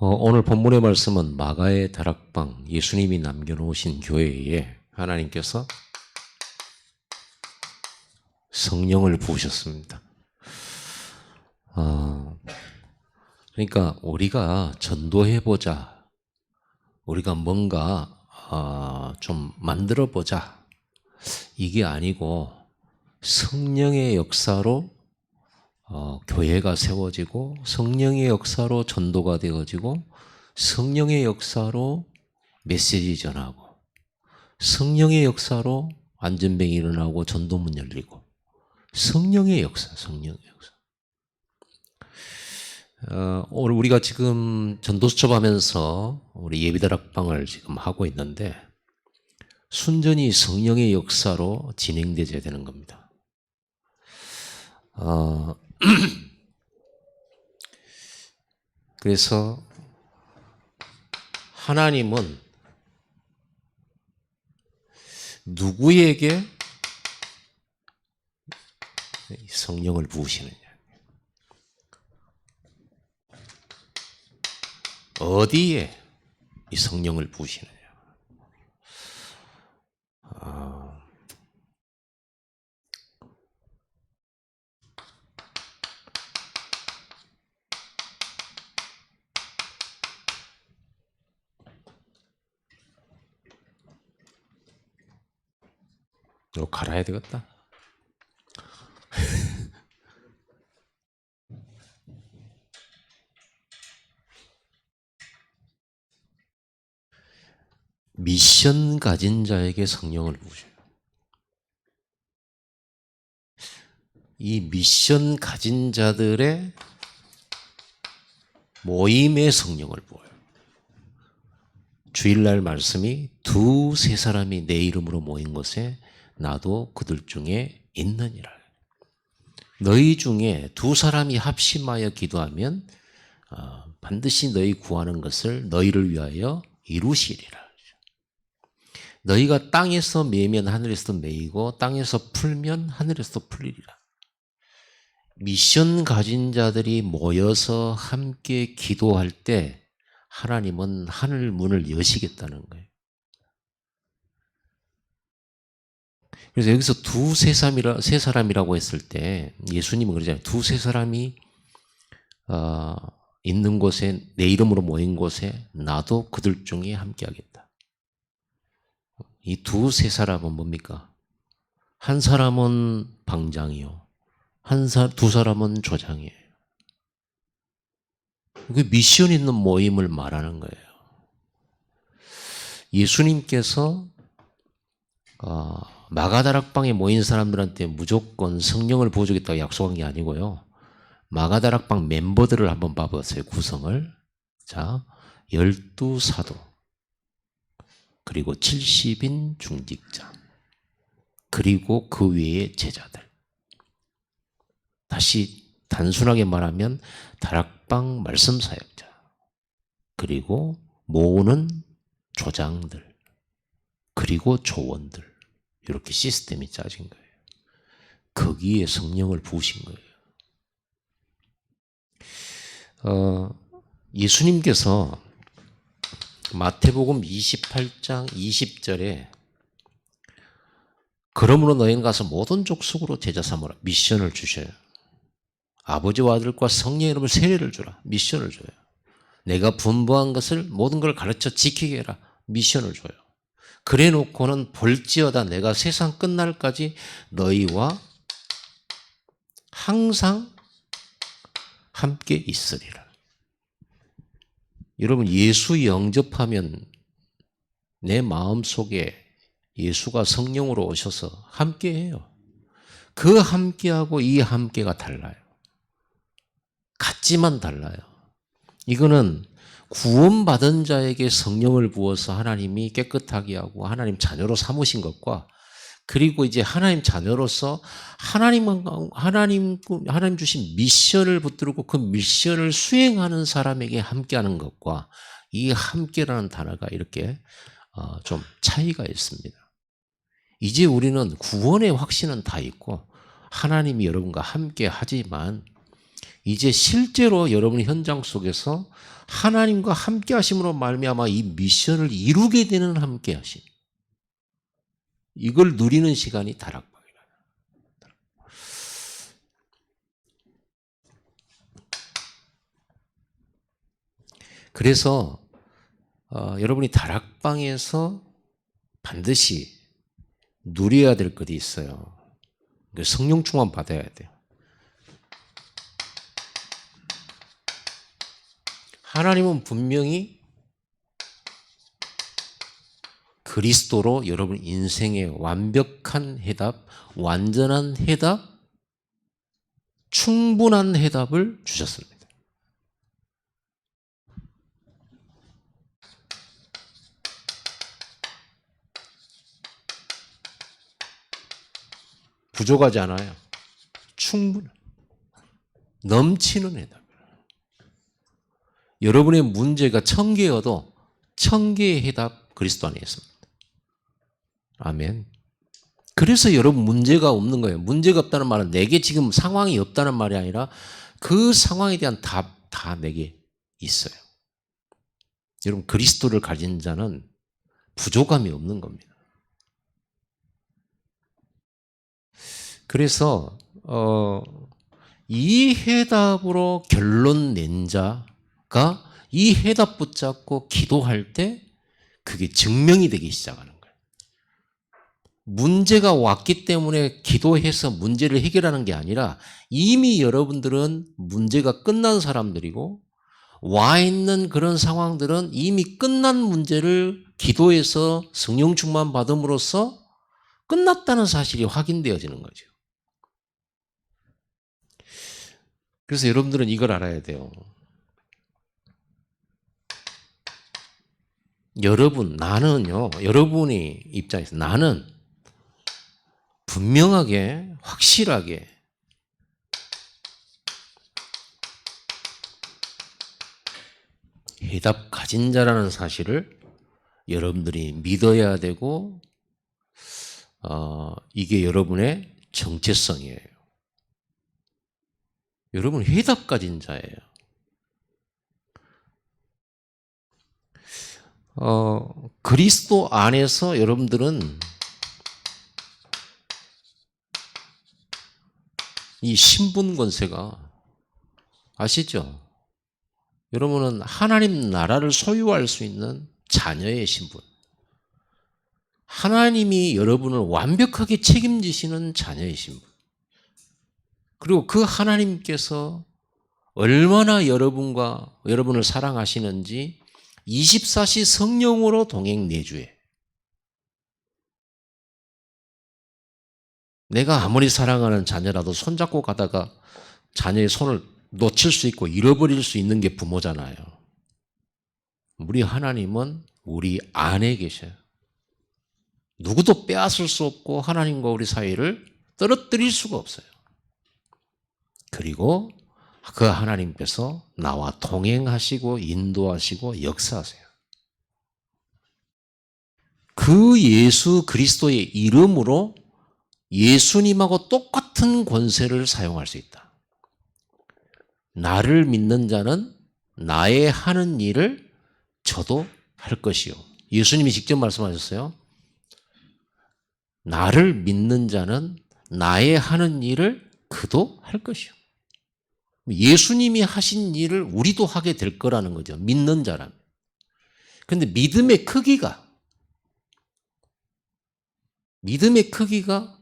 오늘 본문의 말씀은 마가의 다락방, 예수님이 남겨놓으신 교회에 하나님께서 성령을 부으셨습니다. 그러니까 우리가 전도해보자, 우리가 뭔가 좀 만들어보자, 이게 아니고 성령의 역사로 교회가 세워지고, 성령의 역사로 전도가 되어지고, 성령의 역사로 메시지 전하고, 성령의 역사로 안전병이 일어나고 전도문 열리고, 성령의 역사, 성령의 역사. 오늘 우리가 지금 전도수첩하면서 우리 예비다락방을 지금 하고 있는데, 순전히 성령의 역사로 진행되어야 되는 겁니다. 그래서 하나님은 누구에게 성령을 부으시느냐, 어디에 이 성령을 부으시느냐. 이거 갈아야 되겠다. 미션 가진 자에게 성령을 부으셔요. 이 미션 가진 자들의 모임에 성령을 부어요. 주일날 말씀이 두세 사람이 내 이름으로 모인 곳에 나도 그들 중에 있느니라. 너희 중에 두 사람이 합심하여 기도하면 반드시 너희 구하는 것을 너희를 위하여 이루시리라. 너희가 땅에서 매면 하늘에서도 매이고 땅에서 풀면 하늘에서도 풀리리라. 미션 가진 자들이 모여서 함께 기도할 때 하나님은 하늘 문을 여시겠다는 거예요. 그래서 여기서 두세 사람이라고 했을 때 예수님은 그러잖아요. 두세 사람이 있는 곳에, 내 이름으로 모인 곳에 나도 그들 중에 함께 하겠다. 이 두세 사람은 뭡니까? 한 사람은 방장이요, 두 사람은 조장이에요. 그 미션 있는 모임을 말하는 거예요. 예수님께서 마가다락방에 모인 사람들한테 무조건 성령을 부어주겠다고 약속한 게 아니고요. 마가다락방 멤버들을 한번 봐보세요. 구성을. 자, 12사도, 그리고 70인 중직자, 그리고 그 외의 제자들. 다시 단순하게 말하면 다락방 말씀 사역자, 그리고 모으는 조장들, 그리고 조원들, 이렇게 시스템이 짜진 거예요. 거기에 성령을 부으신 거예요. 예수님께서 마태복음 28장 20절에 그러므로 너희는 가서 모든 족속으로 제자 삼으라, 미션을 주셔요. 아버지와 아들과 성령의 이름을 세례를 주라, 미션을 줘요. 내가 분부한 것을 모든 걸 가르쳐 지키게 해라, 미션을 줘요. 그래 놓고는 볼지어다 내가 세상 끝날까지 너희와 항상 함께 있으리라. 여러분, 예수 영접하면 내 마음속에 예수가 성령으로 오셔서 함께해요. 그 함께하고 이 함께가 달라요. 같지만 달라요. 이거는 구원받은 자에게 성령을 부어서 하나님이 깨끗하게 하고 하나님 자녀로 삼으신 것과, 그리고 이제 하나님 자녀로서 하나님 주신 미션을 붙들고 그 미션을 수행하는 사람에게 함께하는 것과, 이 함께라는 단어가 이렇게 좀 차이가 있습니다. 이제 우리는 구원의 확신은 다 있고 하나님이 여러분과 함께 하지만 이제 실제로 여러분의 현장 속에서 하나님과 함께 하심으로 말미암아 이 미션을 이루게 되는 함께 하심. 이걸 누리는 시간이 다락방이라. 그래서 여러분이 다락방에서 반드시 누려야 될 것이 있어요. 성령 충만 받아야 돼요. 하나님은 분명히 그리스도로 여러분 인생의 완벽한 해답, 완전한 해답, 충분한 해답을 주셨습니다. 부족하지 않아요. 충분한, 넘치는 해답. 여러분의 문제가 1000개여도 1000개의 해답 그리스도 안에 있습니다. 아멘. 그래서 여러분 문제가 없는 거예요. 문제가 없다는 말은 내게 지금 상황이 없다는 말이 아니라 그 상황에 대한 답 다 내게 있어요. 여러분 그리스도를 가진 자는 부족함이 없는 겁니다. 그래서 이 해답으로 결론 낸 자가 이 해답 붙잡고 기도할 때 그게 증명이 되기 시작하는 거예요. 문제가 왔기 때문에 기도해서 문제를 해결하는 게 아니라 이미 여러분들은 문제가 끝난 사람들이고 와 있는 그런 상황들은 이미 끝난 문제를 기도해서 성령 충만 받음으로써 끝났다는 사실이 확인되어지는 거죠. 그래서 여러분들은 이걸 알아야 돼요. 나는요, 여러분의 입장에서 나는 분명하게, 확실하게 해답 가진 자라는 사실을 여러분들이 믿어야 되고, 이게 여러분의 정체성이에요. 여러분 해답 가진 자예요. 그리스도 안에서 여러분들은 이 신분 권세가 아시죠? 여러분은 하나님 나라를 소유할 수 있는 자녀의 신분. 하나님이 여러분을 완벽하게 책임지시는 자녀의 신분. 그리고 그 하나님께서 얼마나 여러분을 사랑하시는지 24시 성령으로 동행 내주해. 내가 아무리 사랑하는 자녀라도 손잡고 가다가 자녀의 손을 놓칠 수 있고 잃어버릴 수 있는 게 부모잖아요. 우리 하나님은 우리 안에 계셔요. 누구도 빼앗을 수 없고 하나님과 우리 사이를 떨어뜨릴 수가 없어요. 그리고 그 하나님께서 나와 동행하시고 인도하시고 역사하세요. 그 예수 그리스도의 이름으로 예수님하고 똑같은 권세를 사용할 수 있다. 나를 믿는 자는 나의 하는 일을 저도 할 것이요. 예수님이 직접 말씀하셨어요. 나를 믿는 자는 나의 하는 일을 그도 할 것이요. 예수님이 하신 일을 우리도 하게 될 거라는 거죠. 믿는 자라면. 그런데 믿음의 크기가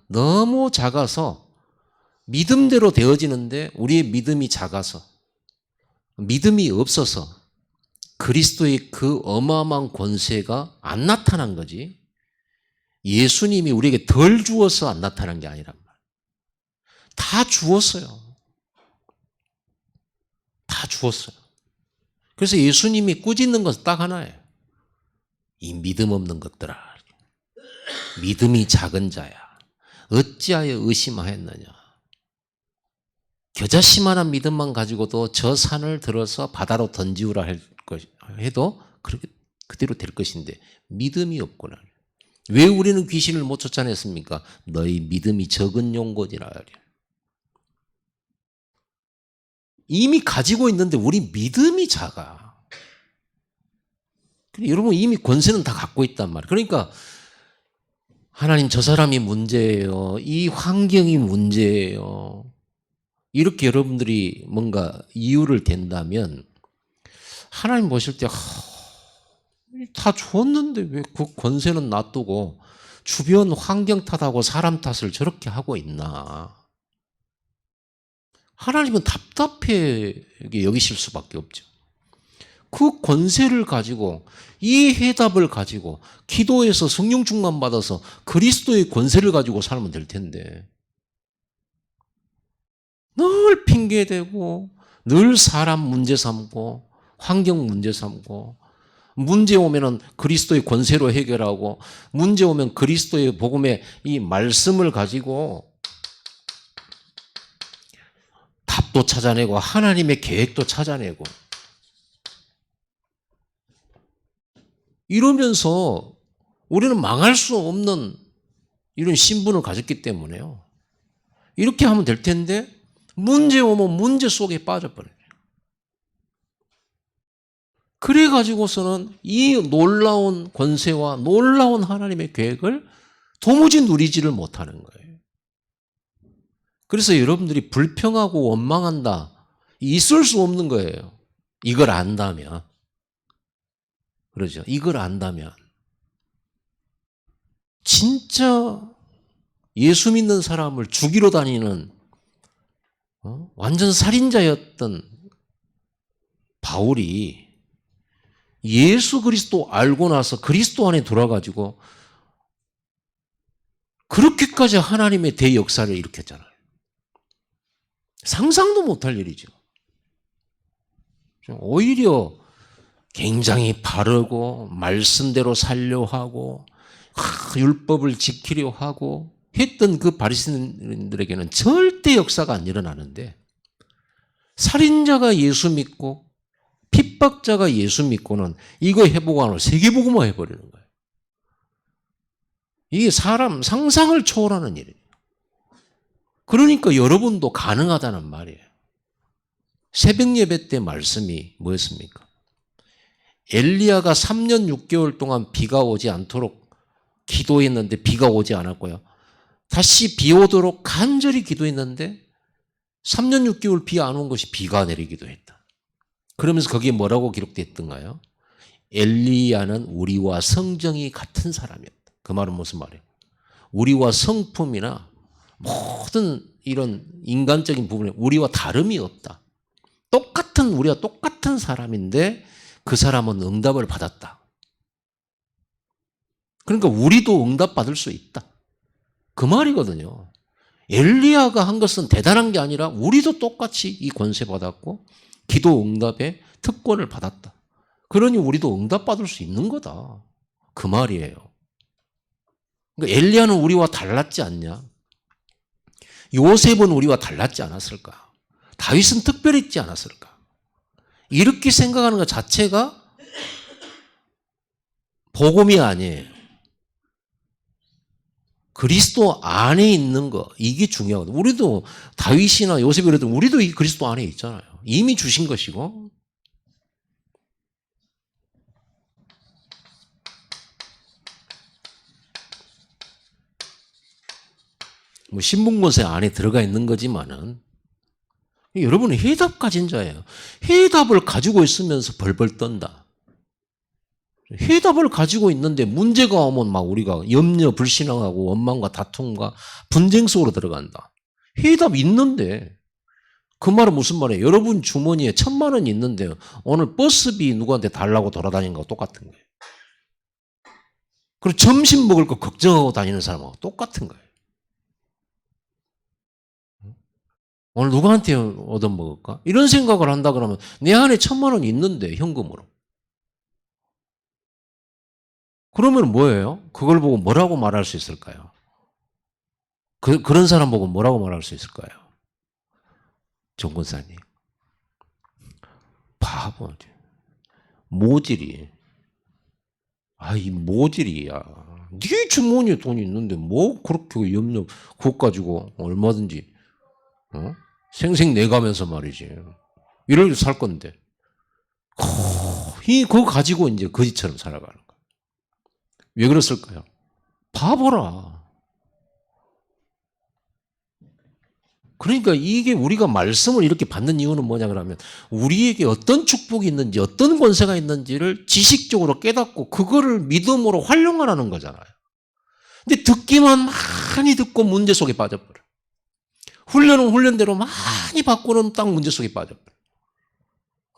너무 작아서 믿음대로 되어지는데 우리의 믿음이 작아서 믿음이 없어서 그리스도의 그 어마어마한 권세가 안 나타난 거지. 예수님이 우리에게 덜 주어서 안 나타난 게 아니란 말이에요. 다 주었어요. 다 주었어요. 그래서 예수님이 꾸짖는 것은 딱 하나예요. 이 믿음 없는 것들아. 믿음이 작은 자야. 어찌하여 의심하였느냐. 겨자씨만한 믿음만 가지고도 저 산을 들어서 바다로 던지우라 해도 그렇게 그대로 될 것인데 믿음이 없구나. 왜 우리는 귀신을 못 쫓아냈습니까? 너희 믿음이 적은 용고지라. 이미 가지고 있는데 우리 믿음이 작아. 여러분 이미 권세는 다 갖고 있단 말이에요. 그러니까 하나님 저 사람이 문제예요. 이 환경이 문제예요. 이렇게 여러분들이 뭔가 이유를 댄다면 하나님 보실 때 다 줬는데 왜 그 권세는 놔두고 주변 환경 탓하고 사람 탓을 저렇게 하고 있나. 하나님은 답답해 여기실 수밖에 없죠. 그 권세를 가지고 이 해답을 가지고 기도해서 성령 충만 받아서 그리스도의 권세를 가지고 살면 될 텐데 늘 핑계대고 늘 사람 문제 삼고 환경 문제 삼고 문제 오면은 그리스도의 권세로 해결하고 문제 오면 그리스도의 복음의 이 말씀을 가지고 답도 찾아내고 하나님의 계획도 찾아내고 이러면서 우리는 망할 수 없는 이런 신분을 가졌기 때문에요. 이렇게 하면 될 텐데 문제 오면 문제 속에 빠져버려요. 그래가지고서는 이 놀라운 권세와 놀라운 하나님의 계획을 도무지 누리지를 못하는 거예요. 그래서 여러분들이 불평하고 원망한다. 있을 수 없는 거예요. 이걸 안다면. 그러죠. 이걸 안다면. 진짜 예수 믿는 사람을 죽이러 다니는 완전 살인자였던 바울이 예수 그리스도 알고 나서 그리스도 안에 들어가지고 그렇게까지 하나님의 대역사를 일으켰잖아요. 상상도 못할 일이죠. 오히려 굉장히 바르고 말씀대로 살려 하고 율법을 지키려 하고 했던 그 바리새인들에게는 절대 역사가 안 일어나는데 살인자가 예수 믿고 핍박자가 예수 믿고는 이거 해보고 안 하고 세계복음화 해버리는 거예요. 이게 사람 상상을 초월하는 일이에요. 그러니까 여러분도 가능하다는 말이에요. 새벽 예배 때 말씀이 뭐였습니까? 엘리야가 3년 6개월 동안 비가 오지 않도록 기도했는데 비가 오지 않았고요. 다시 비 오도록 간절히 기도했는데 3년 6개월 비 안 온 것이 비가 내리기도 했다. 그러면서 거기에 뭐라고 기록됐던가요? 엘리야는 우리와 성정이 같은 사람이었다. 그 말은 무슨 말이에요? 우리와 성품이나 모든 이런 인간적인 부분에 우리와 다름이 없다. 우리와 똑같은 사람인데 그 사람은 응답을 받았다. 그러니까 우리도 응답받을 수 있다. 그 말이거든요. 엘리야가 한 것은 대단한 게 아니라 우리도 똑같이 이 권세 받았고 기도 응답의 특권을 받았다. 그러니 우리도 응답받을 수 있는 거다. 그 말이에요. 그러니까 엘리야는 우리와 달랐지 않냐? 요셉은 우리와 달랐지 않았을까? 다윗은 특별했지 않았을까? 이렇게 생각하는 것 자체가 복음이 아니에요. 그리스도 안에 있는 거, 이게 중요하거든요. 우리도 다윗이나 요셉이 그래도 우리도 이 그리스도 안에 있잖아요. 이미 주신 것이고. 뭐 신분권세 안에 들어가 있는 거지만은 여러분은 해답 가진 자예요. 해답을 가지고 있으면서 벌벌 떤다. 해답을 가지고 있는데 문제가 오면 막 우리가 염려, 불신앙하고 원망과 다툼과 분쟁 속으로 들어간다. 해답 있는데 그 말은 무슨 말이에요? 여러분 주머니에 1,000만 원이 있는데 오늘 버스비 누구한테 달라고 돌아다니는 거하고 똑같은 거예요. 그리고 점심 먹을 거 걱정하고 다니는 사람하고 똑같은 거예요. 오늘 누구한테 얻어먹을까? 이런 생각을 한다 그러면 내 안에 1,000만 원이 있는데 현금으로. 그러면 뭐예요? 그걸 보고 뭐라고 말할 수 있을까요? 그런 사람 보고 뭐라고 말할 수 있을까요? 정권사님. 바보. 모질이. 이 모질이야. 네 주머니에 돈이 있는데 뭐 그렇게 염려, 그것 가지고 얼마든지 생색 내가면서 말이지. 이럴 살 건데. 그거 가지고 이제 거지처럼 살아가는 거예요. 왜 그랬을까요? 바보라. 그러니까 이게 우리가 말씀을 이렇게 받는 이유는 뭐냐 그러면 우리에게 어떤 축복이 있는지 어떤 권세가 있는지를 지식적으로 깨닫고 그거를 믿음으로 활용하라는 거잖아요. 근데 듣기만 많이 듣고 문제 속에 빠져버려. 훈련은 훈련대로 많이 받고는 딱 문제 속에 빠져버려.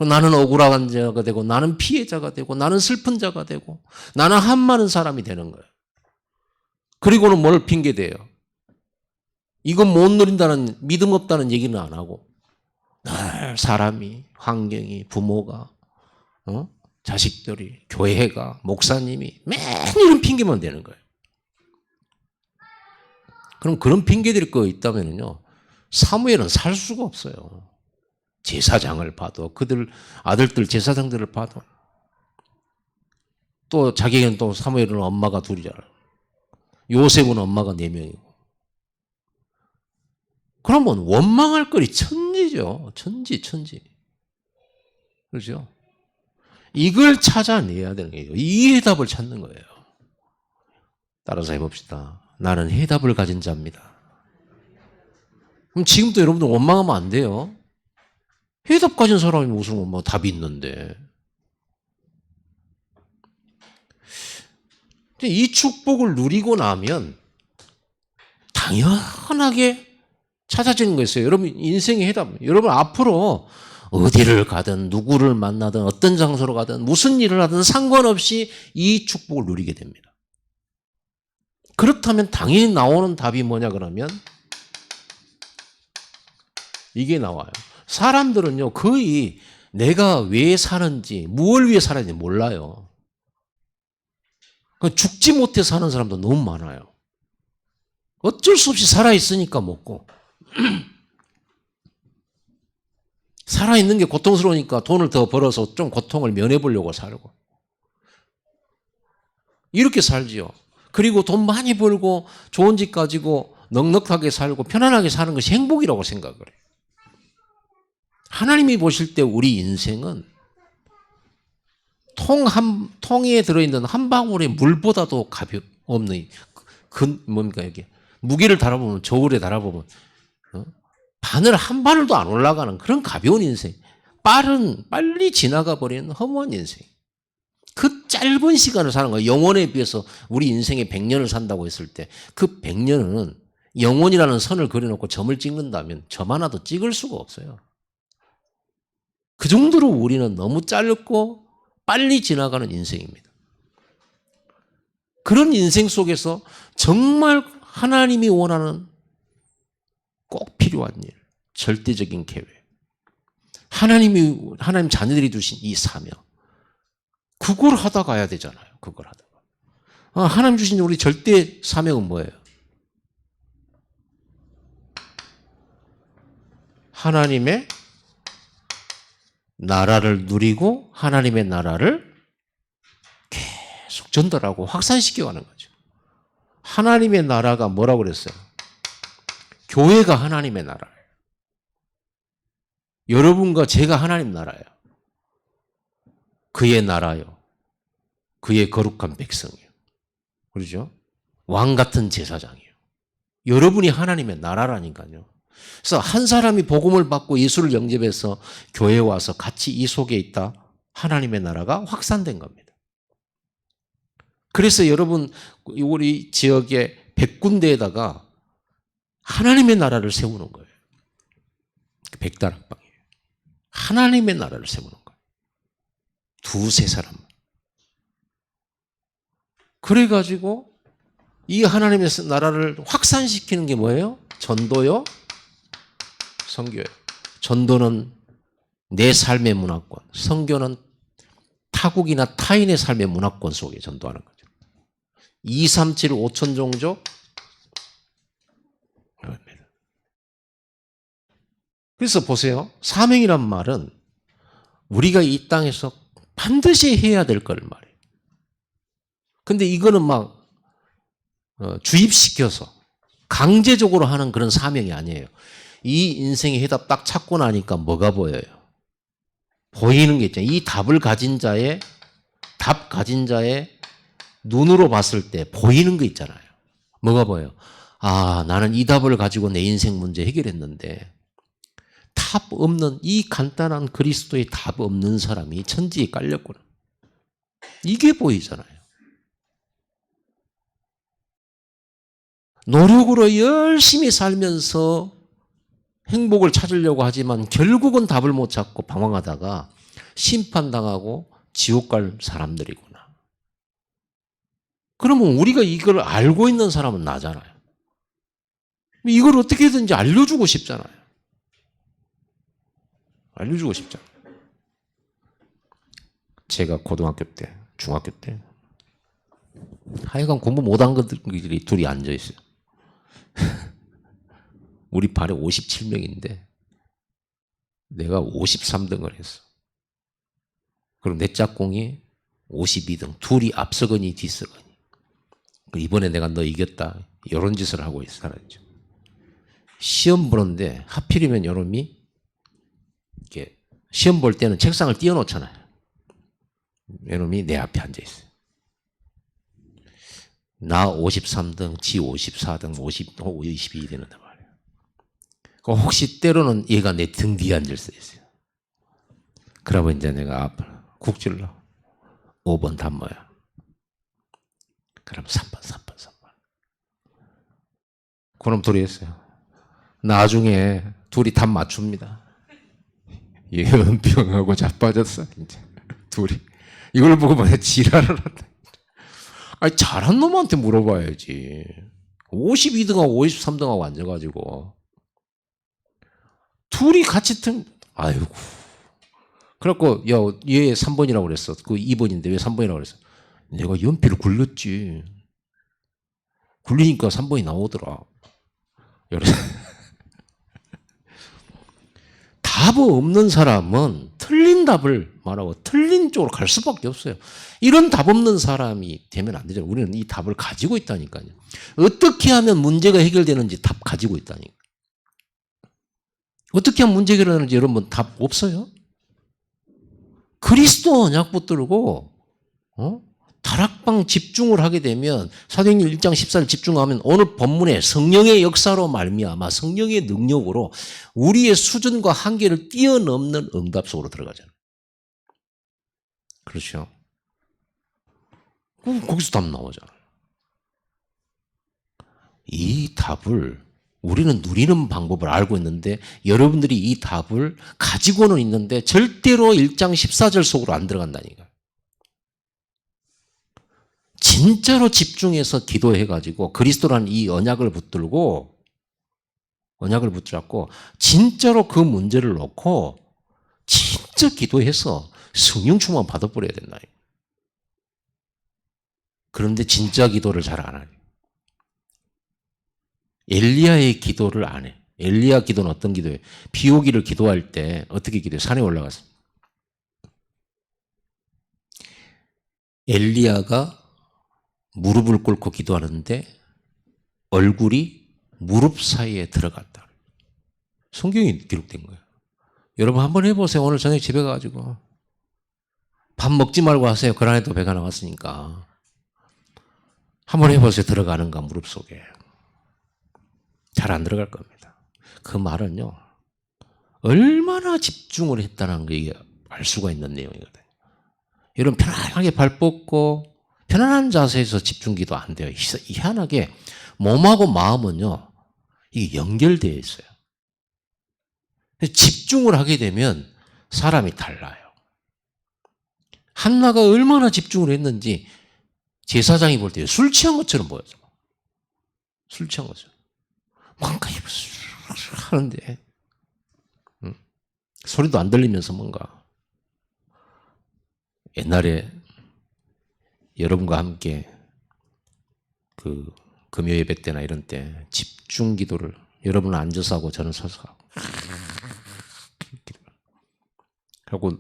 나는 억울한 자가 되고 나는 피해자가 되고 나는 슬픈 자가 되고 나는 한많은 사람이 되는 거예요. 그리고는 뭘 핑계대요? 이건 못 누린다는 믿음 없다는 얘기는 안 하고 늘 사람이 환경이 부모가 자식들이 교회가 목사님이 맨 이런 핑계만 대는 거예요. 그럼 그런 핑계 댈 거 있다면요 사무엘은 살 수가 없어요. 제사장을 봐도 그들 아들들 제사장들을 봐도 또 자기는 또 사무엘은 엄마가 둘이잖아. 요셉은 엄마가 4명이고. 그러면 원망할 거리 천지죠. 천지. 그렇죠? 이걸 찾아내야 되는 거예요. 이 해답을 찾는 거예요. 따라서 해봅시다. 나는 해답을 가진 자입니다. 그럼 지금도 여러분들 원망하면 안 돼요. 해답 가진 사람이 무슨 뭐 답이 있는데. 이 축복을 누리고 나면 당연하게 찾아지는 거였어요. 여러분 인생의 해답. 여러분 앞으로 어디를 가든 누구를 만나든 어떤 장소로 가든 무슨 일을 하든 상관없이 이 축복을 누리게 됩니다. 그렇다면 당연히 나오는 답이 뭐냐 그러면 이게 나와요. 사람들은요 거의 내가 왜 사는지 무엇을 위해 살았는지 몰라요. 죽지 못해 사는 사람도 너무 많아요. 어쩔 수 없이 살아있으니까 먹고 살아있는 게 고통스러우니까 돈을 더 벌어서 좀 고통을 면해보려고 살고 이렇게 살지요. 그리고 돈 많이 벌고 좋은 집 가지고 넉넉하게 살고 편안하게 사는 것이 행복이라고 생각을 해요. 하나님이 보실 때 우리 인생은 통에 들어있는 한 방울의 물보다도 없는 뭡니까 이게 무게를 달아보면 저울에 달아보면 바늘 한 바늘도 안 올라가는 그런 가벼운 인생, 빨리 지나가 버리는 허무한 인생. 그 짧은 시간을 사는 거예요. 영혼에 비해서 우리 인생에 100년을 산다고 했을 때 그 100년은 영혼이라는 선을 그려놓고 점을 찍는다면 점 하나도 찍을 수가 없어요. 그 정도로 우리는 너무 짧고 빨리 지나가는 인생입니다. 그런 인생 속에서 정말 하나님이 원하는 꼭 필요한 일, 절대적인 계획, 하나님 자녀들이 두신 이 사명, 그걸 하다 가야 되잖아요. 그걸 하다가. 하나님 주신 우리 절대 사명은 뭐예요? 하나님의 나라를 누리고 하나님의 나라를 계속 전달하고 확산시켜가는 거죠. 하나님의 나라가 뭐라고 그랬어요? 교회가 하나님의 나라예요. 여러분과 제가 하나님 나라예요. 그의 나라요. 그의 거룩한 백성이요. 그렇죠? 왕 같은 제사장이요. 여러분이 하나님의 나라라니까요. 그래서 한 사람이 복음을 받고 예수를 영접해서 교회에 와서 같이 이 속에 있다. 하나님의 나라가 확산된 겁니다. 그래서 여러분 우리 지역의 100군데에다가 하나님의 나라를 세우는 거예요. 100다락방이에요. 하나님의 나라를 세우는 거예요. 두세 사람. 그래가지고 이 하나님의 나라를 확산시키는 게 뭐예요? 전도요? 선교예요. 전도는 내 삶의 문화권, 선교는 타국이나 타인의 삶의 문화권 속에 전도하는 거죠. 237 5천 종족. 그래서 보세요. 사명이란 말은 우리가 이 땅에서 반드시 해야 될 걸 말이에요. 근데 이거는 막 주입시켜서 강제적으로 하는 그런 사명이 아니에요. 이 인생의 해답 딱 찾고 나니까 뭐가 보여요? 보이는 게 있잖아요. 이 답을 가진 자의, 답 가진 자의 눈으로 봤을 때 보이는 게 있잖아요. 뭐가 보여요? 아, 나는 이 답을 가지고 내 인생 문제 해결했는데 답 없는, 이 간단한 그리스도의 답 없는 사람이 천지에 깔렸구나. 이게 보이잖아요. 노력으로 열심히 살면서 행복을 찾으려고 하지만 결국은 답을 못 찾고 방황하다가 심판당하고 지옥 갈 사람들이구나. 그러면 우리가 이걸 알고 있는 사람은 나잖아요. 이걸 어떻게든지 알려주고 싶잖아요. 알려주고 싶잖아요. 제가 고등학교 때, 중학교 때 하여간 공부 못한 것들이 둘이 앉아있어요. 우리 반에 57명인데 내가 53등을 했어. 그럼 내 짝꿍이 52등. 둘이 앞서거니 뒤서거니. 이번에 내가 너 이겼다. 이런 짓을 하고 있어. 시험 보는데 하필이면 요놈이 이렇게 시험 볼 때는 책상을 띄워놓잖아요. 요놈이 내 앞에 앉아있어요. 나 53등, 지 54등, 52 되는단 말이에요. 혹시 때로는 얘가 내 등 뒤에 앉을 수 있어요. 그러면 이제 내가 앞을 국질러. 5번 답 뭐야? 그럼 3번. 그럼 둘이 했어요. 나중에 둘이 답 맞춥니다. 연병하고 자빠졌어. 이제 둘이. 이걸 보고 막 지랄을 한다. 아니, 잘한 놈한테 물어봐야지. 52등하고 53등하고 앉아가지고. 둘이 같이 아이고. 그래갖고, 야, 얘 3번이라고 그랬어. 그 2번인데 왜 3번이라고 그랬어? 내가 연필을 굴렸지. 굴리니까 3번이 나오더라. 답 없는 사람은 틀린 답을 말하고 틀린 쪽으로 갈 수밖에 없어요. 이런 답 없는 사람이 되면 안 되죠. 우리는 이 답을 가지고 있다니까요. 어떻게 하면 문제가 해결되는지 답 가지고 있다니까. 어떻게 하면 문제 해결되는지 여러분 답 없어요? 그리스도 언약 붙들고 다락방 집중을 하게 되면 사도행전 1장 14절 집중하면 오늘 본문에 성령의 역사로 말미암아 성령의 능력으로 우리의 수준과 한계를 뛰어넘는 응답 속으로 들어가잖아요. 그렇죠? 거기서 답 나오잖아요. 이 답을 우리는 누리는 방법을 알고 있는데 여러분들이 이 답을 가지고는 있는데 절대로 1장 14절 속으로 안 들어간다니까. 진짜로 집중해서 기도해가지고 그리스도라는 이 언약을 붙들고 진짜로 그 문제를 놓고 진짜 기도해서 성령 충만 받아버려야 된다. 그런데 진짜 기도를 잘 안 하네. 엘리야의 기도를 안 해. 엘리야 기도는 어떤 기도예요? 비 오기를 기도할 때 어떻게 기도해요? 산에 올라가서. 엘리야가 무릎을 꿇고 기도하는데 얼굴이 무릎 사이에 들어갔다. 성경이 기록된 거예요. 여러분 한번 해보세요. 오늘 저녁 집에 가가지고 밥 먹지 말고 하세요. 그 안에도 배가 나왔으니까. 한번 해보세요. 들어가는가 무릎 속에. 잘 안 들어갈 겁니다. 그 말은요. 얼마나 집중을 했다는 게 알 수가 있는 내용이거든요. 여러분 편안하게 발 뻗고 편안한 자세에서 집중기도 안 돼요. 희한하게 몸하고 마음은요. 이게 연결되어 있어요. 집중을 하게 되면 사람이 달라요. 한나가 얼마나 집중을 했는지 제사장이 볼 때 술 취한 것처럼 보여요. 술 취한 것처럼. 뭔가 하는데 소리도 안 들리면서 뭔가 옛날에 여러분과 함께 그 금요 예배 때나 이런 때 집중 기도를 여러분은 앉아서 하고 저는 서서 하고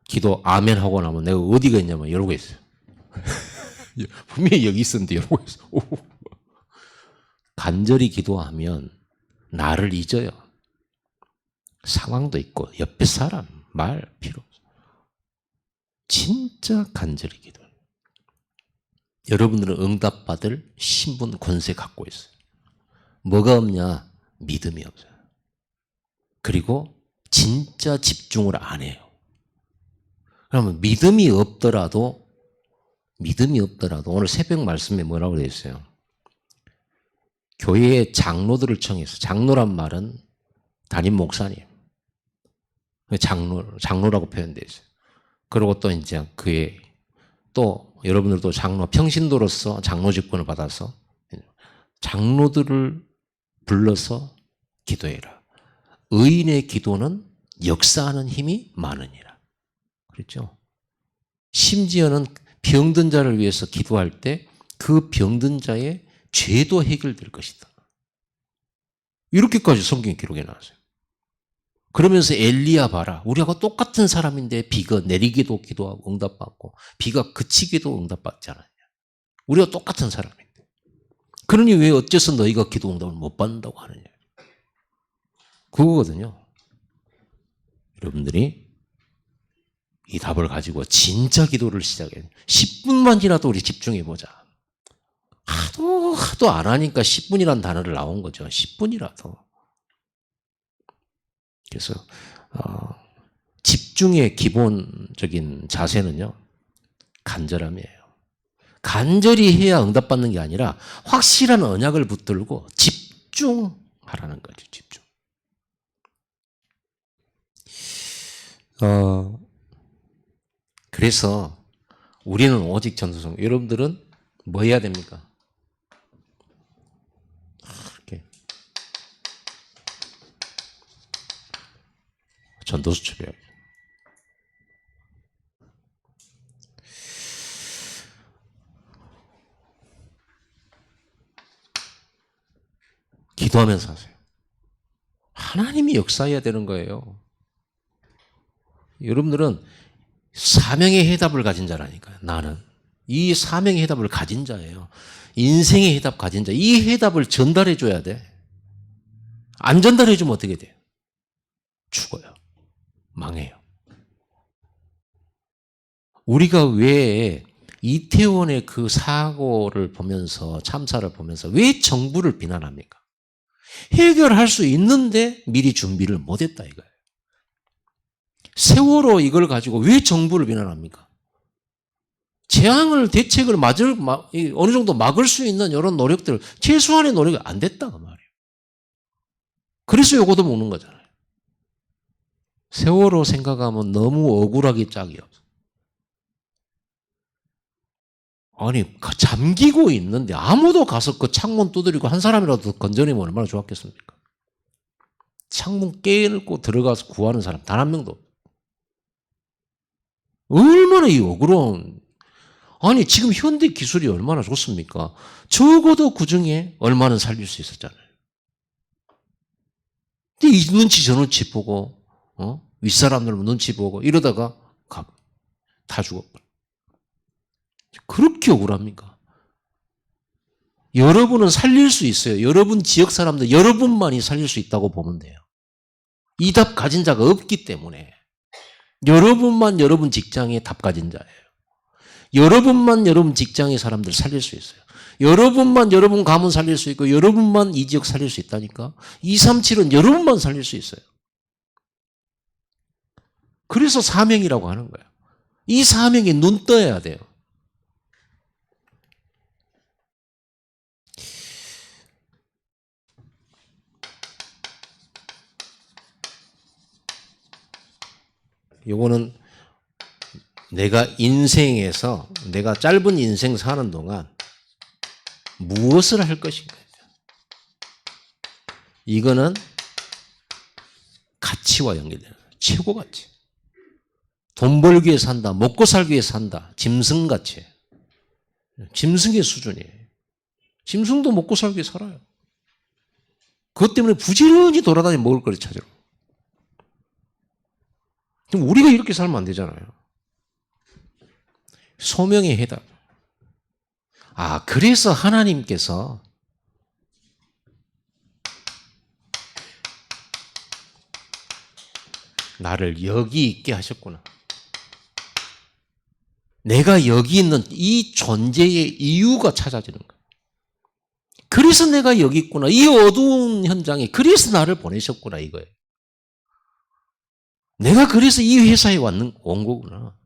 기도 아멘 하고 나면 내가 어디가 있냐면 이러고 있어요. 분명히 여기 있었는데 이러고 있어. 간절히 기도하면 나를 잊어요. 상황도 있고 옆에 사람 말 필요 없어. 진짜 간절히 기도. 여러분들은 응답받을 신분 권세 갖고 있어요. 뭐가 없냐? 믿음이 없어요. 그리고 진짜 집중을 안 해요. 그러면 믿음이 없더라도 오늘 새벽 말씀에 뭐라고 되어 있어요? 교회의 장로들을 청해서, 장로란 말은 담임 목사님, 장로라고 표현되어 있어요. 그리고 또 이제 그의 또 여러분들도 장로, 평신도로서 장로 직분을 받아서 장로들을 불러서 기도해라. 의인의 기도는 역사하는 힘이 많으니라. 그렇죠? 심지어는 병든 자를 위해서 기도할 때 그 병든 자의 죄도 해결될 것이다. 이렇게까지 성경에 기록해 놨어요. 그러면서 엘리야 봐라. 우리하고 똑같은 사람인데 비가 내리기도 기도하고 응답받고 비가 그치기도 응답받지 않았냐. 우리가 똑같은 사람인데. 그러니 왜 어째서 너희가 기도 응답을 못 받는다고 하느냐. 그거거든요. 여러분들이 이 답을 가지고 진짜 기도를 시작해요. 10분만이라도 우리 집중해보자. 하도 안 하니까 10분이라는 단어를 나온 거죠. 10분이라도. 그래서 집중의 기본적인 자세는요. 간절함이에요. 간절히 해야 응답받는 게 아니라 확실한 언약을 붙들고 집중하라는 거죠. 집중. 그래서 우리는 오직 전도성. 여러분들은 뭐 해야 됩니까? 이렇게 전도수 추배하기. 기도하면서 하세요. 하나님이 역사해야 되는 거예요. 여러분들은 사명의 해답을 가진 자라니까요. 나는 이 사명의 해답을 가진 자예요. 인생의 해답 가진 자. 이 해답을 전달해 줘야 돼. 안 전달해 주면 어떻게 돼요? 죽어요. 망해요. 우리가 왜 이태원의 그 사고를 보면서, 참사를 보면서 왜 정부를 비난합니까? 해결할 수 있는데 미리 준비를 못했다 이거예요. 세월호 이걸 가지고 왜 정부를 비난합니까? 재앙을 대책을 어느 정도 막을 수 있는 이런 노력들, 최소한의 노력이 안 됐다 그 말이에요. 그래서 요거도 먹는 거잖아요. 세월호 생각하면 너무 억울하기 짝이 없어. 아니 잠기고 있는데 아무도 가서 그 창문 두드리고 한 사람이라도 건져내면 얼마나 좋았겠습니까? 창문 깨고 들어가서 구하는 사람 단 한 명도 없어. 얼마나 이 억울한. 아니 지금 현대 기술이 얼마나 좋습니까? 적어도 그중에 얼마는 살릴 수 있었잖아요. 근데 이 눈치 저 눈치 보고 윗사람들 눈치 보고 이러다가 다 죽었고. 그렇게 억울합니까? 여러분은 살릴 수 있어요. 여러분 지역 사람들 여러분만이 살릴 수 있다고 보면 돼요. 이 답 가진 자가 없기 때문에 여러분만 여러분 직장에 답 가진 자예요. 여러분만 여러분 직장의 사람들 살릴 수 있어요. 여러분만 여러분 가문 살릴 수 있고 여러분만 이 지역 살릴 수 있다니까. 237은 여러분만 살릴 수 있어요. 그래서 사명이라고 하는 거예요. 이 사명에 눈 떠야 돼요. 요거는 내가 인생에서 내가 짧은 인생 사는 동안 무엇을 할 것인가. 이거는 가치와 연결돼요. 최고 가치. 돈 벌기 위해 산다. 먹고 살기 위해 산다. 짐승같이. 짐승의 수준이에요. 짐승도 먹고 살기 위해 살아요. 그것 때문에 부지런히 돌아다니며 먹을 거리 찾으러. 그럼 우리가 이렇게 살면 안 되잖아요. 소명의 해답. 그래서 하나님께서 나를 여기 있게 하셨구나. 내가 여기 있는 이 존재의 이유가 찾아지는 거예요. 그래서 내가 여기 있구나. 이 어두운 현장에 그래서 나를 보내셨구나 이거예요. 내가 그래서 이 회사에 온 거구나.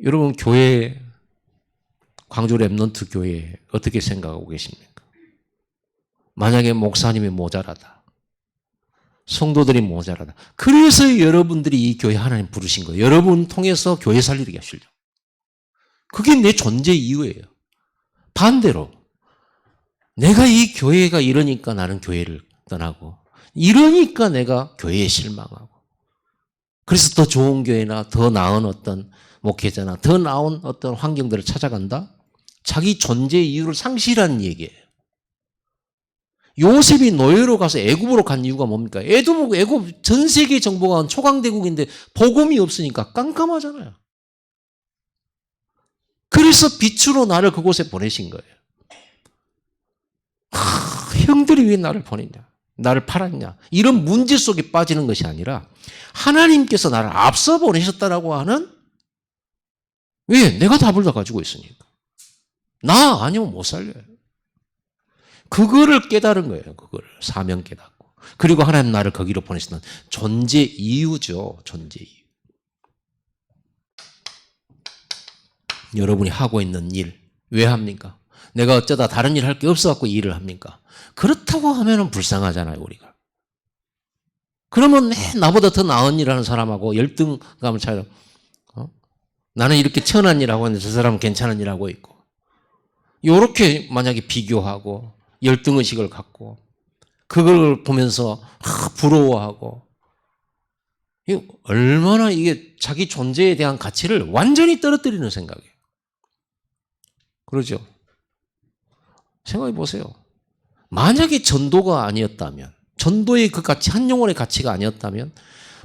여러분 교회, 광주 랩넌트 교회 어떻게 생각하고 계십니까? 만약에 목사님이 모자라다. 성도들이 모자라다. 그래서 여러분들이 이 교회 하나님 부르신 거예요. 여러분 통해서 교회 살리게 하시려고. 그게 내 존재 이유예요. 반대로 내가 이 교회가 이러니까 나는 교회를 떠나고 이러니까 내가 교회에 실망하고 그래서 더 좋은 교회나 더 나은 어떤 목회자나 더 나은 어떤 환경들을 찾아간다? 자기 존재 이유를 상실한 얘기예요. 요셉이 노예로 가서 애굽으로 간 이유가 뭡니까? 애굽 전 세계 정보가 온 초강대국인데 복음이 없으니까 깜깜하잖아요. 그래서 빛으로 나를 그곳에 보내신 거예요. 형들이 왜 나를 보냈냐? 나를 팔았냐? 이런 문제 속에 빠지는 것이 아니라 하나님께서 나를 앞서 보내셨다라고 하는 왜? 내가 답을 다 가지고 있으니까. 나 아니면 못 살려요. 그거를 깨달은 거예요. 그거를 사명 깨닫고. 그리고 하나님 나를 거기로 보내시는 존재 이유죠. 존재 이유. 여러분이 하고 있는 일 왜 합니까? 내가 어쩌다 다른 일 할 게 없어갖고 일을 합니까? 그렇다고 하면은 불쌍하잖아요, 우리가. 그러면 나보다 더 나은 일 하는 사람하고 열등감을 차려. 나는 이렇게 천한 일하고 있는데 저 사람은 괜찮은 일하고 있고. 요렇게 만약에 비교하고 열등의식을 갖고 그걸 보면서 부러워하고 얼마나 이게 자기 존재에 대한 가치를 완전히 떨어뜨리는 생각이에요. 그러죠? 생각해 보세요. 만약에 전도가 아니었다면, 전도의 그 가치, 한 영혼의 가치가 아니었다면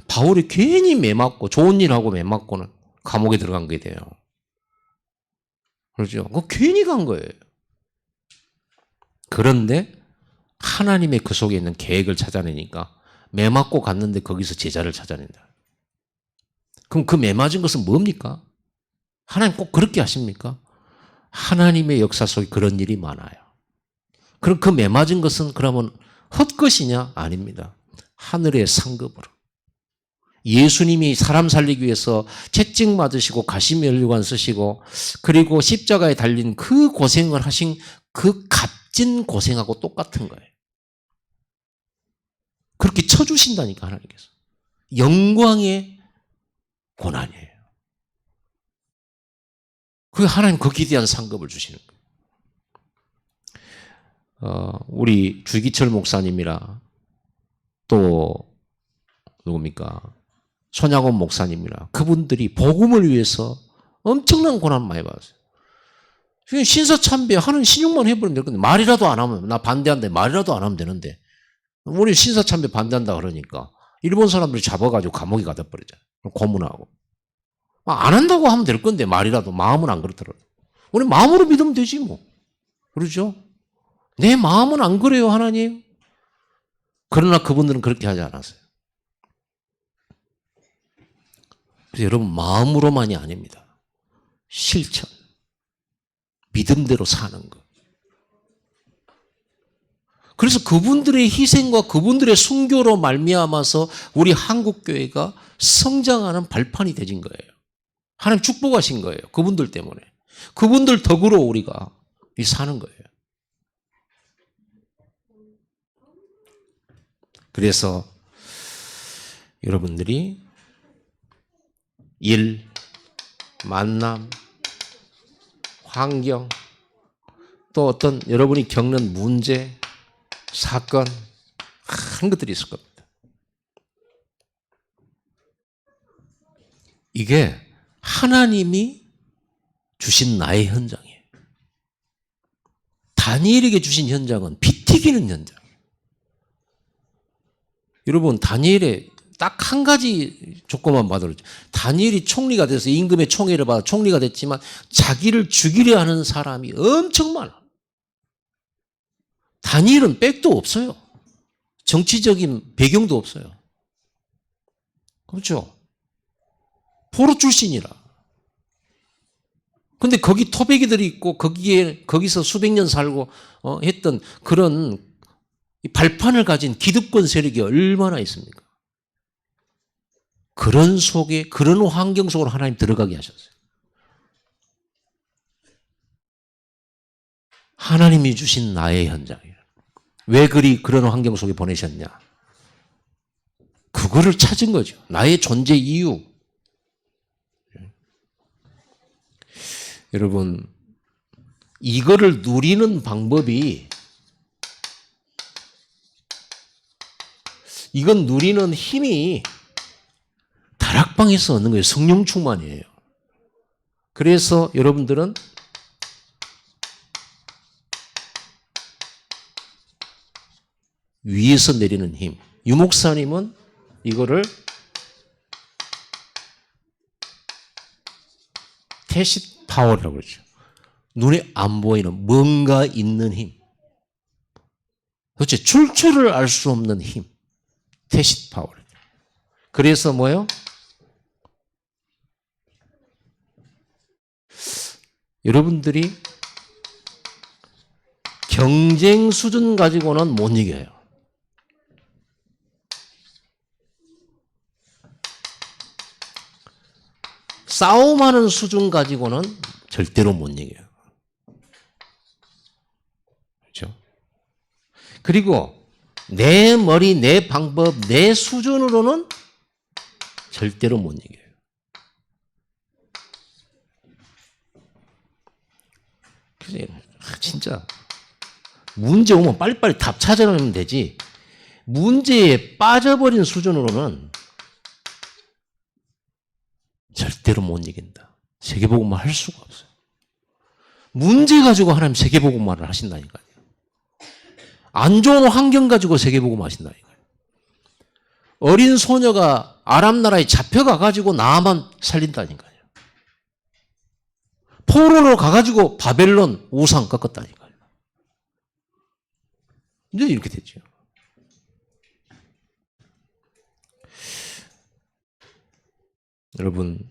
바울이 괜히 매맞고 좋은 일하고 매맞고는 감옥에 들어간 게 돼요. 그렇죠? 그거 괜히 간 거예요. 그런데 하나님의 그 속에 있는 계획을 찾아내니까 매맞고 갔는데 거기서 제자를 찾아낸다. 그럼 그 매맞은 것은 뭡니까? 하나님 꼭 그렇게 하십니까? 하나님의 역사 속에 그런 일이 많아요. 그럼 그 매맞은 것은 그러면 헛것이냐? 아닙니다. 하늘의 상급으로. 예수님이 사람 살리기 위해서 채찍 맞으시고 가시면류관 쓰시고 그리고 십자가에 달린 그 고생을 하신 그 값진 고생하고 똑같은 거예요. 그렇게 쳐주신다니까 하나님께서. 영광의 고난이에요. 그 하나님 그 기대한 상급을 주시는 거예요. 우리 주기철 목사님이라 또 누굽니까? 손양원 목사님이라 그분들이 복음을 위해서 엄청난 고난 많이 받았어요. 신사참배 하는 신용만 해버리면 될 건데 말이라도 안 하면 나 반대한다 말이라도 안 하면 되는데 우리 신사참배 반대한다 그러니까 일본 사람들이 잡아가지고 감옥에 가다 버리잖아요. 고문하고. 안 한다고 하면 될 건데 말이라도 마음은 안 그렇더라도. 우리 마음으로 믿으면 되지 뭐. 그렇죠? 내 마음은 안 그래요 하나님. 그러나 그분들은 그렇게 하지 않았어요. 그래서 여러분 마음으로만이 아닙니다. 실천. 믿음대로 사는 것. 그래서 그분들의 희생과 그분들의 순교로 말미암아서 우리 한국교회가 성장하는 발판이 되진 거예요. 하나님 축복하신 거예요. 그분들 때문에. 그분들 덕으로 우리가 사는 거예요. 그래서 여러분들이 일, 만남, 환경, 또 어떤 여러분이 겪는 문제, 사건, 큰 것들이 있을 겁니다. 이게 하나님이 주신 나의 현장이에요. 다니엘에게 주신 현장은 피 튀기는 현장. 여러분 다니엘의 딱 한 가지 조건만 받아도 다니엘이 총리가 돼서 임금의 총애를 받아 총리가 됐지만 자기를 죽이려 하는 사람이 엄청 많아. 다니엘은 백도 없어요. 정치적인 배경도 없어요. 그렇죠? 포로 출신이라. 근데 거기 토백이들이 있고 거기서 수백 년 살고 했던 그런 발판을 가진 기득권 세력이 얼마나 있습니까? 그런 속에, 그런 환경 속으로 하나님 들어가게 하셨어요. 하나님이 주신 나의 현장이에요. 왜 그런 환경 속에 보내셨냐? 그거를 찾은 거죠. 나의 존재 이유. 여러분, 이거를 누리는 방법이, 이건 누리는 힘이 다락방에서 얻는 거예요. 성령 충만이에요. 그래서 여러분들은 위에서 내리는 힘. 유목사님은 이거를 태식 파워라고 그러죠. 눈에 안 보이는 뭔가 있는 힘. 도대체 출처를 알 수 없는 힘. 태식 파워. 그래서 뭐예요? 여러분들이 경쟁 수준 가지고는 못 이겨요. 싸움하는 수준 가지고는 절대로 못 이겨요. 그렇죠? 그리고 내 머리, 내 방법, 내 수준으로는 절대로 못 이겨요. 그래서 진짜 문제 오면 빨리빨리 답 찾아내면 되지, 문제에 빠져버린 수준으로는 절대로 못 이긴다. 세계복음만 할 수가 없어요. 문제 가지고 하나님 세계복음만을 하신다니까요. 안 좋은 환경 가지고 세계복음 하신다니까요. 어린 소녀가 아람 나라에 잡혀가 가지고 나만 살린다니까요. 포로로 가가지고 바벨론 우상 꺾었다니까요. 이제 이렇게 됐죠. 여러분,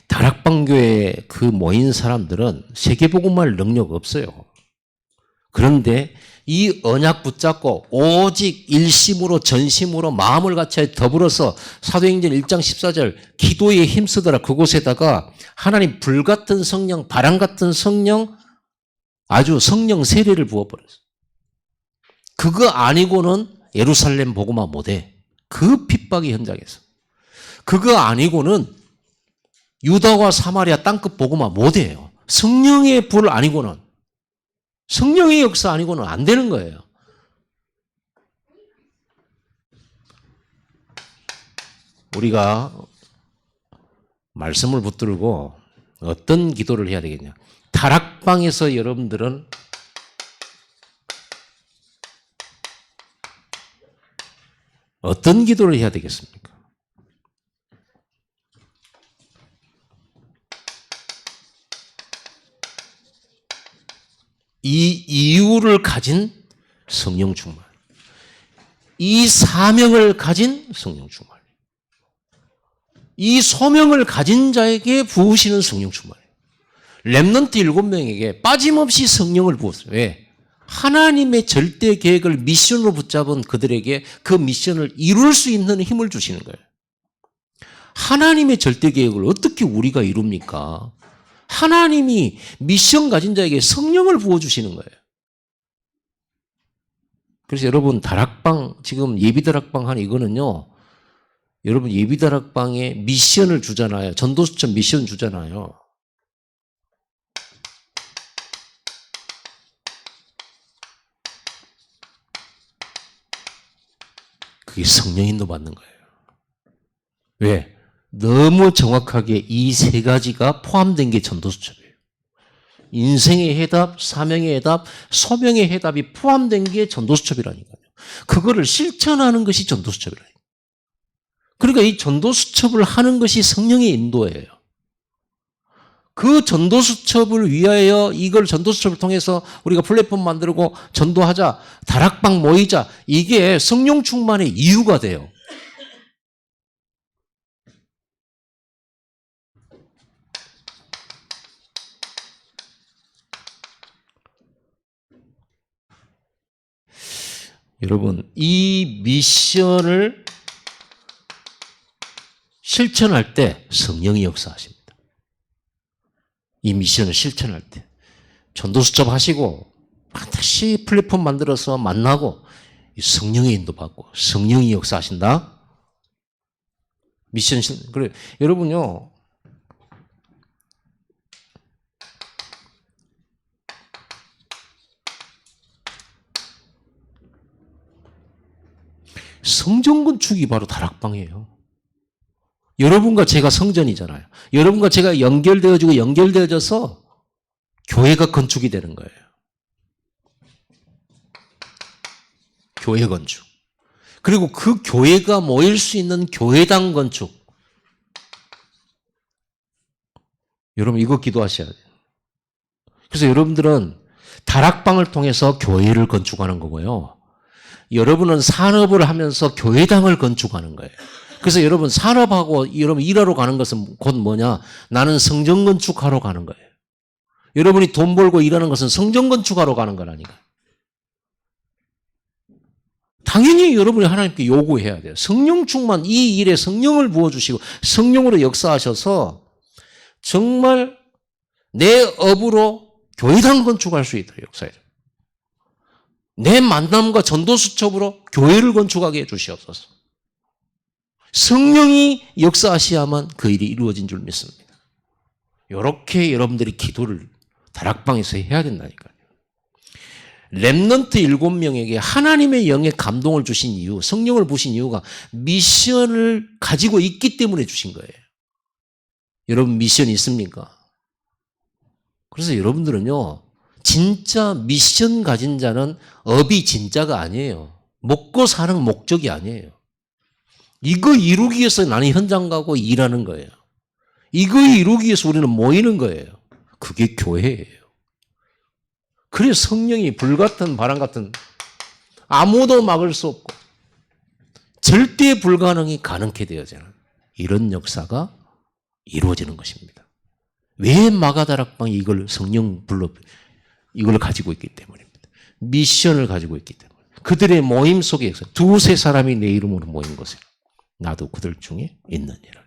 다락방교회 그 모인 사람들은 세계복음할 능력 없어요. 그런데 이 언약 붙잡고 오직 일심으로 전심으로 마음을 같이 더불어서 사도행전 1장 14절 기도에 힘쓰더라. 그곳에다가 하나님 불같은 성령, 바람 같은 성령, 아주 성령 세례를 부어버렸어요. 그거 아니고는 예루살렘 복음화 못해. 그 핍박의 현장에서. 그거 아니고는 유다와 사마리아 땅끝 복음화 못해요. 성령의 불 아니고는, 성령의 역사 아니고는 안 되는 거예요. 우리가 말씀을 붙들고 어떤 기도를 해야 되겠냐. 다락방에서 여러분들은 어떤 기도를 해야 되겠습니까? 이 이유를 가진 성령 충만, 이 사명을 가진 성령 충만, 이 소명을 가진 자에게 부으시는 성령 충만이에요. 렘넌트 7명에게 빠짐없이 성령을 부었어요. 왜? 하나님의 절대 계획을 미션으로 붙잡은 그들에게 그 미션을 이룰 수 있는 힘을 주시는 거예요. 하나님의 절대 계획을 어떻게 우리가 이룹니까? 하나님이 미션 가진 자에게 성령을 부어주시는 거예요. 그래서 여러분, 다락방, 지금 예비다락방 한 이거는요, 여러분 예비다락방에 미션을 주잖아요. 전도수천 미션 주잖아요. 그게 성령 인도 받는 거예요. 왜? 너무 정확하게 이 세 가지가 포함된 게 전도수첩이에요. 인생의 해답, 사명의 해답, 소명의 해답이 포함된 게 전도수첩이라니까요. 그거를 실천하는 것이 전도수첩이라니까요. 그러니까 이 전도수첩을 하는 것이 성령의 인도예요. 그 전도수첩을 위하여 이걸 전도수첩을 통해서 우리가 플랫폼 만들고 전도하자, 다락방 모이자, 이게 성령 충만의 이유가 돼요. 여러분, 이 미션을 실천할 때 성령이 역사하십니다. 이 미션을 실천할 때. 전도수첩 하시고 반드시 플랫폼 만들어서 만나고 성령의 인도받고 성령이 역사하신다. 미션 그래 여러분요. 성전 건축이 바로 다락방이에요. 여러분과 제가 성전이잖아요. 여러분과 제가 연결되어져서 교회가 건축이 되는 거예요. 교회 건축. 그리고 그 교회가 모일 수 있는 교회당 건축. 여러분 이거 기도하셔야 돼요. 그래서 여러분들은 다락방을 통해서 교회를 건축하는 거고요. 여러분은 산업을 하면서 교회당을 건축하는 거예요. 그래서 여러분 산업하고 여러분 일하러 가는 것은 곧 뭐냐? 나는 성전 건축하러 가는 거예요. 여러분이 돈 벌고 일하는 것은 성전 건축하러 가는 거라니까. 당연히 여러분이 하나님께 요구해야 돼요. 성령 충만, 이 일에 성령을 부어주시고 성령으로 역사하셔서 정말 내 업으로 교회당 건축할 수 있도록 역사해요. 내 만남과 전도수첩으로 교회를 건축하게 해주시옵소서. 성령이 역사하셔야만 그 일이 이루어진 줄 믿습니다. 이렇게 여러분들이 기도를 다락방에서 해야 된다니까요. 렘넌트 7명에게 하나님의 영의 감동을 주신 이유, 성령을 부신 이유가 미션을 가지고 있기 때문에 주신 거예요. 여러분 미션이 있습니까? 그래서 여러분들은요, 진짜 미션 가진 자는 업이 진짜가 아니에요. 먹고 사는 목적이 아니에요. 이거 이루기 위해서 나는 현장 가고 일하는 거예요. 이거 이루기 위해서 우리는 모이는 거예요. 그게 교회예요. 그래서 성령이 불같은 바람 같은 아무도 막을 수 없고 절대 불가능이 가능케 되어지는 이런 역사가 이루어지는 것입니다. 왜 마가다락방이 이걸 성령 불러 이걸 가지고 있기 때문입니다. 미션을 가지고 있기 때문에. 그들의 모임 속에 두세 사람이 내 이름으로 모인 곳에 나도 그들 중에 있느니라.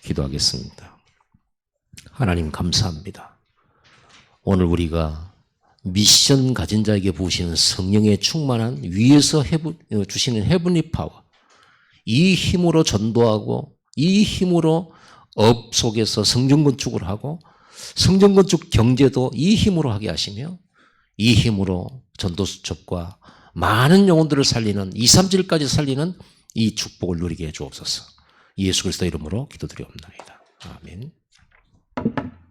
기도하겠습니다. 하나님 감사합니다. 오늘 우리가 미션 가진 자에게 부으시는 성령의 충만한 위에서 주시는 헤븐리 파워, 이 힘으로 전도하고 이 힘으로 업 속에서 성전 건축을 하고 성전 건축 경제도 이 힘으로 하게 하시며 이 힘으로 전도수첩과 많은 영혼들을 살리는 2, 3질까지 살리는 이 축복을 누리게 해 주옵소서. 예수 그리스도 이름으로 기도드리옵나이다. 아멘.